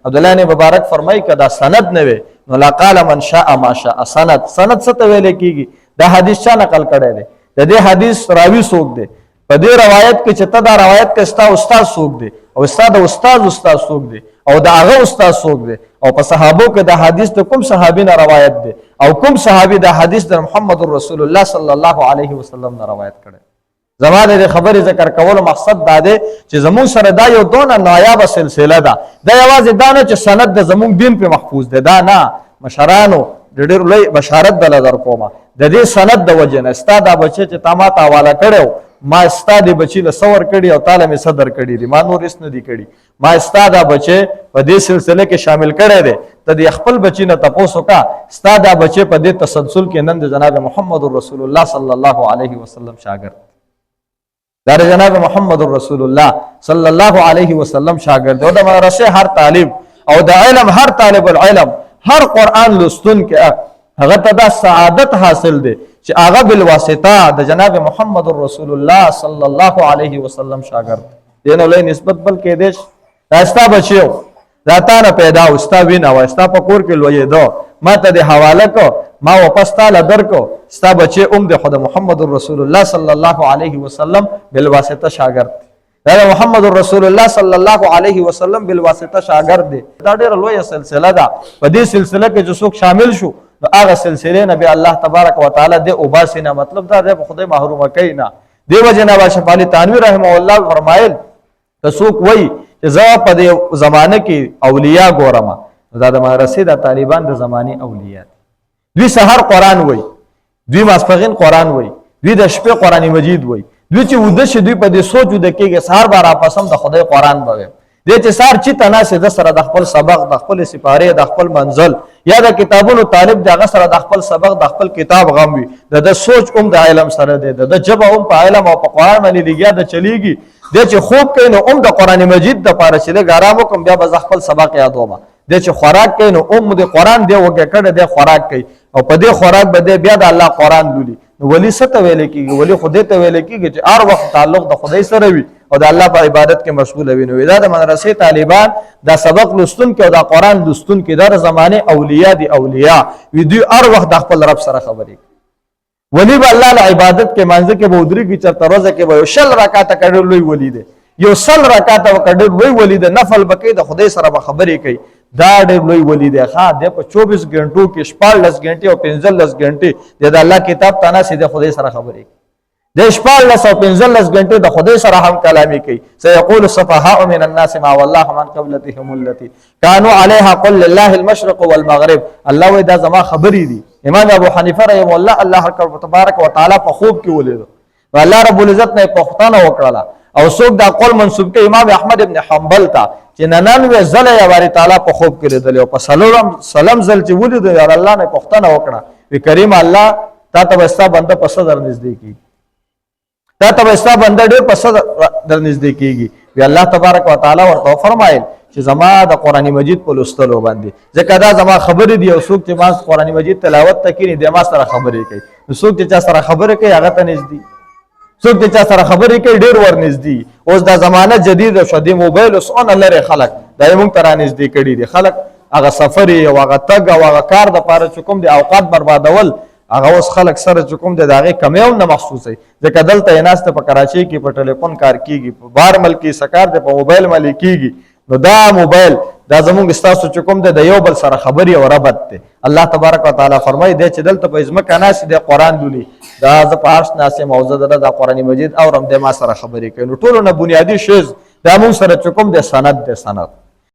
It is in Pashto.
عبد الله نے مبارک فرمایي کدا سند نه وي نو لقال من شاء ما شاء. سند څه ته ویل کیږي؟ دا حدیث چا نقل کړی دی؟ د دې حدیث راوی څوک دی؟ په دې روایت کې چې ته دا روایت کې ستا استاد څوک دی او ستا د استاد څوک دی او د هغه استاد څوک دی او په صحابو کې د حدیث د کوم صحابي نه روایت دی او کوم صحابي د حدیث د محمد رسول الله صلی الله علیه وسلم نه روایت کړي. زمانه د خبرې ذکر کولو مقصد دا دی چې زموږ سره دا یو دونه نایابه سلسله ده. دا یوازې دا نه چې سند د زموږ دین په محفوظ دی، دا نه، مشرانو ډېر لوی بشارت دله در کومه د دې سند د وجې نه ستا دا بچی چې تا ما ته حواله کړی ما ستا د بچی له صور کړي او تاله مې صدر کړي دي، ما نور هېڅ نه دي کړي. ما ستا دا بچی په دې سلسله کې شامل کړی دی. ته د خپل بچی نه تپوس وکړه ستا دا بچی په دې تسلسل کې نن د جناب محمد رسول الله صلی الله علیه وسلم شاګرد، دا د جناب محمد رسول الله صلی الله علیه وسلم شاګرد او د مدرسې هر طالب او د علم هر طالب العلم هر قرآن لستون کې هغه ته دا سعادت حاصل دی چې هغه بالواسطه د جناب محمد رسول الله صلی الله علیه وسلم شاګرد دی. نو لوی نسبت بل کې دی دا ستا بچی دا تا نه پیدا و، ستا وینه وه، ستا په کور کې لویېده، ما ته دې حواله کو، ما واپس تاله درکو، ستا بچی د خو د محمد رسول الله صلی الله علیه وسلم بالواسطه شاګرد دا د محمد رسول الله صلی الله علیه وسلم بالواسطه شاګرد دی. دا ډېره لویه سلسله ده. په دې سلسله کې چې څوک شامل شو نو هغه سلسلې نه به الله تبارک وتعالی دې اوباسي نه، مطلب دا دی خدای محرومه کوي نه. دې وجې نه باشا علي تانوي رحمه الله فرمایل که څوک وایي چې زه په دې زمانه کې اولیاء ګورم، دا د مدرسې د طالبان د زمانې اولیاء دوی سحر قرآن وایي، دوی ماسپښین قرآن وایي، دوی د شپې قرآن مجید وایي، دوی چې وده شي دوی په دې سوچ وده کېږي سهار به راپسم د خدای قرآن به ویم. دی چې سهار چېته ناست د سره د خپل سبق د خپل سپارې د خپل منزل یا د کتابونو طالب د هغه سره د خپل سبق د خپل کتاب غم وي، د سوچ د علم سره دی، د جبه په علم او په قرآن باندې لګیا د چلیږي. دی چې خوب کوي نو د قرآن مجید دپاره چې لږ ارام وکړم بیا به زه خپل سبق یادوم. دی چې خوراک کوي نو د قرآن دی وږی کړی دی خوراک کوي او په دې خوراک به دی بیا د الله قرآن لولي. نو ولی څه ته ویل کېږي؟ ولی خدای ته ویل کېږي چې هر وخت تعلق د خدای سره وي او د الله په عبادت کې مشغوله وي. نو دا د مدرسې طالبان دا سبق لوستونکي او دا قرآن لوستونکي دا د زمانې اولیاء دي. اولیاء وي دوی هر وخت د خپل رب سره خبرې. ولی به الله له عبادت کې مانځه کې به ودرېږي، چېرته روزه کې به یو 100 رکعته که ډېر لوی ولي دی، یو 100 رکعته به که ډېر لوی ولي دی، نفل به کوي، د خدای سره به خبرې کوي. دا ډېر لوی ولي دی. ښه دی په 24 غنټو کې 14 غنټې او 15 غنټې د الله کتاب ته ناست دی، خدای سره خبرې کوي. د 14 او 15 غنټې د خدای سره هم کلامي کوي. سيقول السفهاء من الناس ما والله من قبلتهم التي كانوا عليها قل لله المشرق والمغرب. الله وی دا زما خبرې دي. امام ابو حنیفه رحمه الله الله تبارک وتعالى په خوب کې ولیدو، الله رب العزت نه پوښتنه وکړه او څوک دا قول منسوب کوي امام احمد ابن حنبل ته چې 99 ځله یې باری تعالی په خوب کې لیدلی او په سلام ځل چې ولیدو یار الله نه پوښتنه وکړه وی کریم الله تا ته به ستا بنده په څه در نږدې کېږي، تا ته به ستا بنده ډېر په څه در نږدې کېږي. وی الله تبارک وتعالی ورته وفرمایل چې زما د قرآن مجید په لوستلو باندې ځکه دا زما خبرې دي او څوک چې ما قرآن مجید تلاوت ته کښېني دی ما سره خبرې کوي. نو څوک چې چا سره خبرې کوي هغه ته نږدې، څوک چې چا سره خبرې کوي ډېر ورنږدې. اوس دا زمانه جدید شوه، د موبایل اوس څونه لرې خلک دا یې موږ ته رانږدې کړي دي. خلک هغه سفر او هغه تګ او هغه کار دپاره چې کوم د اوقات بربادول هغه اوس خلک سره چې کوم دی د هغې کمی هم نه محسوسوي. ځکه دلته یې ناسته په کراچۍ کې په ټلیفون کار کېږي، په بار ملک کې سکار دی په موبایل باندې کېږي. نو دا موبایل دا زمونږ ستاسو چې کوم دی د یو بل سره خبرې او ربط دی. الله تبارک وتعالی فرمایي دی چې دلته په ځمکه ناست دی قرآن لولي، دا زه په عرش ناست یم او زه د قرآن مجید اورم دی ما سره خبرې کوي. نو ټولو نه بنیادي شیز دا مونږ سره چې کوم دی سند دی. سند